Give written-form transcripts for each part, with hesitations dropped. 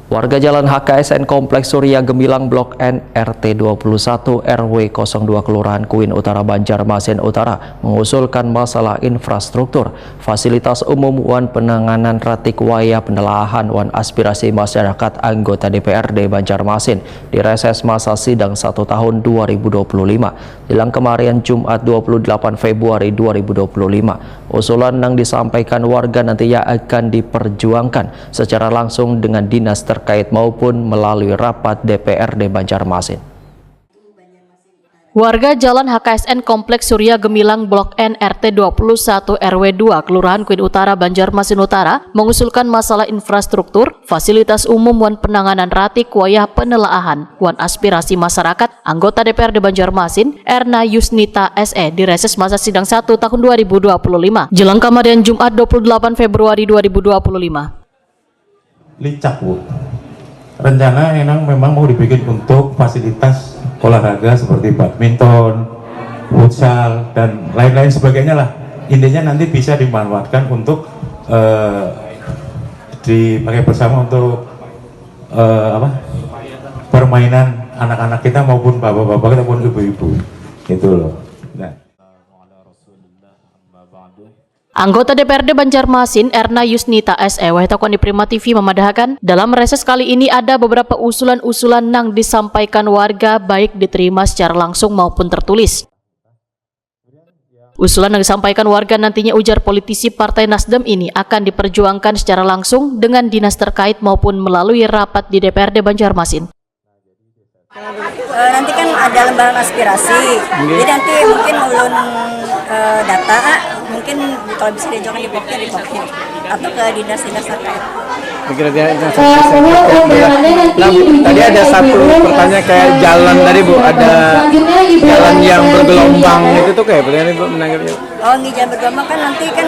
Warga Jalan HKSN Kompleks Surya Gemilang Blok N RT 21 RW 02 Kelurahan Kuin Utara Banjarmasin Utara mengusulkan masalah infrastruktur, fasilitas umum wan penanganan ratik waya penelaahan wan aspirasi masyarakat anggota DPRD Banjarmasin di reses masa sidang 1 tahun 2025 jelang kemarin Jumat 28 Februari 2025. Usulan yang disampaikan warga nantinya akan diperjuangkan secara langsung dengan dinas terkait maupun melalui rapat DPRD Banjarmasin. Warga Jalan HKSN Kompleks Surya Gemilang Blok N RT 21 RW 2 Kelurahan Kuin Utara Banjarmasin Utara mengusulkan masalah infrastruktur, fasilitas umum wan penanganan ratik wayah penelaahan wan aspirasi masyarakat anggota DPRD Banjarmasin Erna Yusnita SE di reses masa sidang 1 tahun 2025 jelang kemarin Jumat 28 Februari 2025. Lincah, Bu. Rencana memang mau dibikin untuk fasilitas olahraga seperti badminton, futsal, dan lain-lain sebagainya lah. Intinya nanti bisa dimanfaatkan untuk dipakai bersama untuk permainan anak-anak kita maupun bapak-bapak ataupun ibu-ibu. Gitu loh. Nah. Anggota DPRD Banjarmasin Erna Yusnita SE Wahitakwani Prima TV memadahkan dalam reses kali ini ada beberapa usulan-usulan yang disampaikan warga baik diterima secara langsung maupun tertulis. Usulan yang disampaikan warga nantinya ujar politisi Partai Nasdem ini akan diperjuangkan secara langsung dengan dinas terkait maupun melalui rapat di DPRD Banjarmasin. Nanti kan ada lembaran aspirasi, jadi nanti mungkin ulun data, mungkin kalau bisa diajukan di Pokja atau ke dinas-dinas terkait. Tadi ada satu pertanyaan kayak jalan tadi Bu, ada jalan yang bergelombang itu tuh kayak bagaimana Bu menanggapnya? Oh, jalan bergelombang kan nanti kan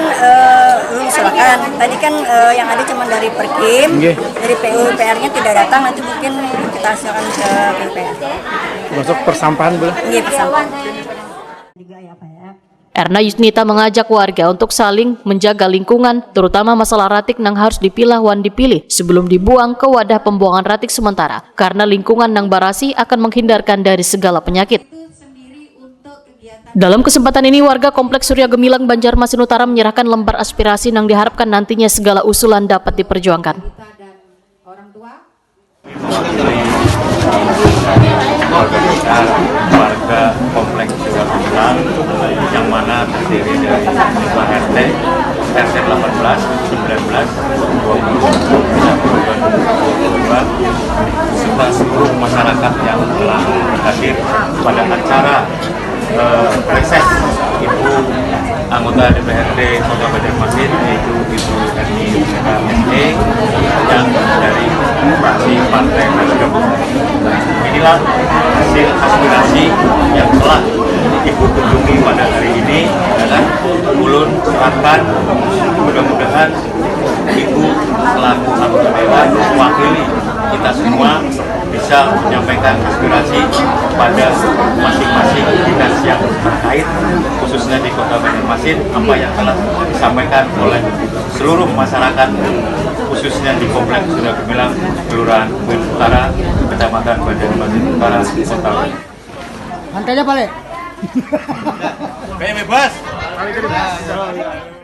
silakan. Tadi kan yang ada cuma dari Perkim, dari PUPR-nya tidak datang, nanti mungkin kita hasilkan ke PUPR. Masuk persampahan Bu? Iya, persampahan. Erna Yusnita mengajak warga untuk saling menjaga lingkungan, terutama masalah ratik yang harus dipilah wan dipilih sebelum dibuang ke wadah pembuangan ratik sementara, karena lingkungan yang barasi akan menghindarkan dari segala penyakit. Dalam kesempatan ini, warga Kompleks Surya Gemilang Banjarmasin Utara menyerahkan lembar aspirasi yang diharapkan nantinya segala usulan dapat diperjuangkan. Warga Kompleks Surya Gemilang yang mana terdiri dari 5 RT 18, 19, 20, 22, serta seluruh masyarakat yang telah hadir pada acara reses Ibu anggota DPRD Kota Banjarmasin, yaitu Ibu Erni Yusnita SE yang dari fraksi Partai Nasdem. Inilah hasil aspirasi yang telah Ibu kunjungi pada hari ini, dan ulun serahkan mudah-mudahan Ibu selaku anggota dewan mewakili kita semua bisa menyampaikan aspirasi pada masing-masing dinas yang terkait, khususnya di Kota Banjarmasin, apa yang telah disampaikan oleh seluruh masyarakat, khususnya di Kompleks Surya Gemilang, Kelurahan Kuin Utara, Kecamatan Banjarmasin Utara, Kota. Angkanya balik. Kayak bebas.